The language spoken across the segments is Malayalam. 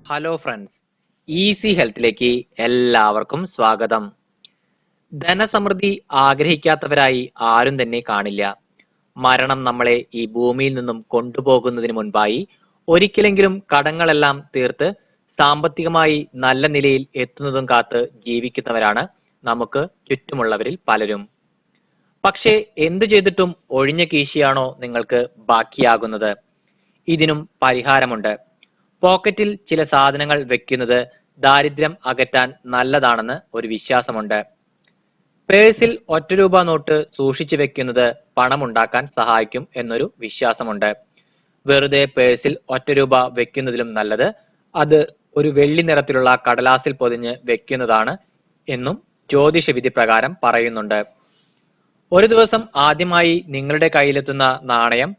ഹലോ ഫ്രണ്ട്സ്, ഈസി ഹെൽത്തിലേക്ക് എല്ലാവർക്കും സ്വാഗതം. ധനസമൃദ്ധി ആഗ്രഹിക്കാത്തവരായി ആരും തന്നെ കാണില്ല. മരണം നമ്മളെ ഈ ഭൂമിയിൽ നിന്നും കൊണ്ടുപോകുന്നതിന് മുൻപായി ഒരിക്കലെങ്കിലും കടങ്ങളെല്ലാം തീർത്ത് സാമ്പത്തികമായി നല്ല നിലയിൽ എത്തുന്നതും കാത്ത് ജീവിക്കുന്നവരാണ് നമുക്ക് ചുറ്റുമുള്ളവരിൽ പലരും. പക്ഷേ എന്തു ചെയ്തിട്ടും ഒഴിഞ്ഞ കീശയാണോ നിങ്ങൾക്ക് ബാക്കിയാകുന്നത്? ഇതിനും പരിഹാരമുണ്ട്. പോക്കറ്റിൽ ചില സാധനങ്ങൾ വെക്കുന്നത് ദാരിദ്ര്യം അകറ്റാൻ നല്ലതാണെന്ന് ഒരു വിശ്വാസമുണ്ട്. പേഴ്സിൽ ഒറ്റ രൂപ നോട്ട് സൂക്ഷിച്ചു വെക്കുന്നത് പണമുണ്ടാക്കാൻ സഹായിക്കും എന്നൊരു വിശ്വാസമുണ്ട്. വെറുതെ പേഴ്സിൽ ഒറ്റ രൂപ വെക്കുന്നതിലും നല്ലത് അത് ഒരു വെള്ളി നിറത്തിലുള്ള കടലാസിൽ പൊതിഞ്ഞ് വെക്കുന്നതാണ് എന്നും ജ്യോതിഷവിധി പ്രകാരം പറയുന്നുണ്ട്. ഒരു ദിവസം ആദ്യമായി നിങ്ങളുടെ കയ്യിലെത്തുന്ന നാണയം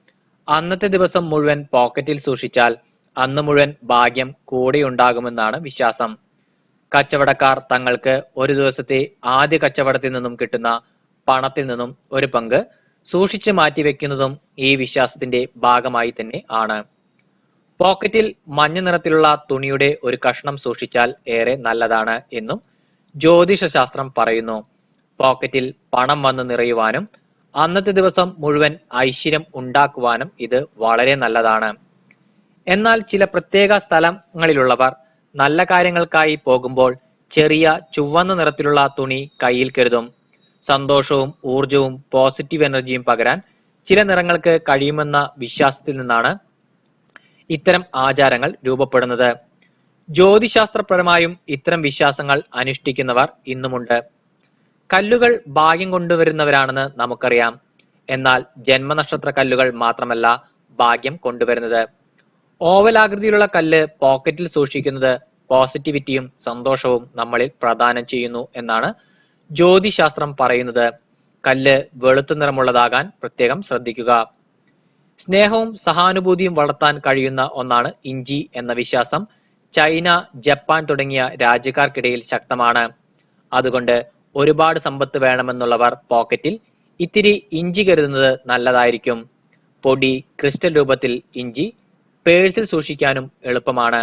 അന്നത്തെ ദിവസം മുഴുവൻ പോക്കറ്റിൽ സൂക്ഷിച്ചാൽ അന്ന് മുഴുവൻ ഭാഗ്യം കൂടെയുണ്ടാകുമെന്നാണ് വിശ്വാസം. കച്ചവടക്കാർ തങ്ങൾക്ക് ഒരു ദിവസത്തെ ആദ്യ കച്ചവടത്തിൽ നിന്നും കിട്ടുന്ന പണത്തിൽ നിന്നും ഒരു പങ്ക് സൂക്ഷിച്ചു മാറ്റിവെക്കുന്നതും ഈ വിശ്വാസത്തിന്റെ ഭാഗമായി തന്നെ ആണ്. പോക്കറ്റിൽ മഞ്ഞ നിറത്തിലുള്ള തുണിയുടെ ഒരു കഷ്ണം സൂക്ഷിച്ചാൽ ഏറെ നല്ലതാണ് എന്നും ജ്യോതിഷശാസ്ത്രം പറയുന്നു. പോക്കറ്റിൽ പണം വന്ന് നിറയുവാനും അന്നത്തെ ദിവസം മുഴുവൻ ഐശ്വര്യം ഉണ്ടാക്കുവാനും ഇത് വളരെ നല്ലതാണ്. എന്നാൽ ചില പ്രത്യേക സ്ഥലങ്ങളിലുള്ളവർ നല്ല കാര്യങ്ങൾക്കായി പോകുമ്പോൾ ചെറിയ ചുവന്ന നിറത്തിലുള്ള തുണി കയ്യിൽ കരുതും. സന്തോഷവും ഊർജവും പോസിറ്റീവ് എനർജിയും പകരാൻ ചില നിറങ്ങൾക്ക് കഴിയുമെന്ന വിശ്വാസത്തിൽ നിന്നാണ് ഇത്തരം ആചാരങ്ങൾ രൂപപ്പെടുന്നത്. ജ്യോതിശാസ്ത്രപരമായും ഇത്തരം വിശ്വാസങ്ങൾ അനുഷ്ഠിക്കുന്നവർ ഇന്നുമുണ്ട്. കല്ലുകൾ ഭാഗ്യം കൊണ്ടുവരുന്നവരാണെന്ന് നമുക്കറിയാം. എന്നാൽ ജന്മനക്ഷത്ര കല്ലുകൾ മാത്രമല്ല ഭാഗ്യം കൊണ്ടുവരുന്നത്. ഓവലാകൃതിയിലുള്ള കല്ല് പോക്കറ്റിൽ സൂക്ഷിക്കുന്നത് പോസിറ്റിവിറ്റിയും സന്തോഷവും നമ്മളിൽ പ്രദാനം ചെയ്യുന്നു എന്നാണ് ജ്യോതിശാസ്ത്രം പറയുന്നത്. കല്ല് വെളുത്ത നിറമുള്ളതാകാൻ പ്രത്യേകം ശ്രദ്ധിക്കുക. സ്നേഹവും സഹാനുഭൂതിയും വളർത്താൻ കഴിയുന്ന ഒന്നാണ് ഇഞ്ചി എന്ന വിശ്വാസം ചൈന, ജപ്പാൻ തുടങ്ങിയ രാജ്യക്കാർക്കിടയിൽ ശക്തമാണ്. അതുകൊണ്ട് ഒരുപാട് സമ്പത്ത് വേണമെന്നുള്ളവർ പോക്കറ്റിൽ ഇത്തിരി ഇഞ്ചി കരുതുന്നത് നല്ലതായിരിക്കും. പൊടി ക്രിസ്റ്റൽ രൂപത്തിൽ ഇഞ്ചി പേഴ്സിൽ സൂക്ഷിക്കാനും എളുപ്പമാണ്.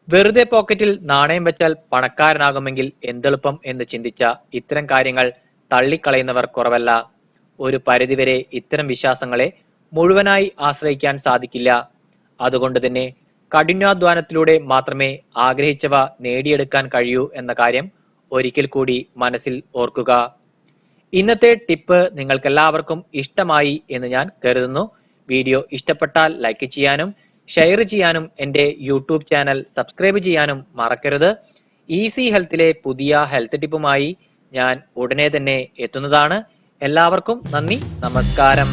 വെറുതെ പോക്കറ്റിൽ നാണയം വെച്ചാൽ പണക്കാരനാകുമെങ്കിൽ എന്തെളുപ്പം എന്ന് ചിന്തിച്ച ഇത്തരം കാര്യങ്ങൾ തള്ളിക്കളയുന്നവർ കുറവല്ല. ഒരു പരിധിവരെ ഇത്തരം വിശ്വാസങ്ങളെ മുഴുവനായി ആശ്രയിക്കാൻ സാധിക്കില്ല. അതുകൊണ്ട് തന്നെ കഠിനാധ്വാനത്തിലൂടെ മാത്രമേ ആഗ്രഹിച്ചവ നേടിയെടുക്കാൻ കഴിയൂ എന്ന കാര്യം ഒരിക്കൽ കൂടി മനസ്സിൽ ഓർക്കുക. ഇന്നത്തെ ടിപ്പ് നിങ്ങൾക്കെല്ലാവർക്കും ഇഷ്ടമായി എന്ന് ഞാൻ കരുതുന്നു. വീഡിയോ ഇഷ്ടപ്പെട്ടാൽ ലൈക്ക് ചെയ്യാനും ഷെയർ ചെയ്യാനും എൻ്റെ യൂട്യൂബ് ചാനൽ സബ്സ്ക്രൈബ് ചെയ്യാനും മറക്കരുത്. ഈസി ഹെൽത്തിലെ പുതിയ ഹെൽത്ത് ടിപ്പുമായി ഞാൻ ഉടനെ തന്നെ എത്തുന്നതാണ്. എല്ലാവർക്കും നന്ദി, നമസ്കാരം.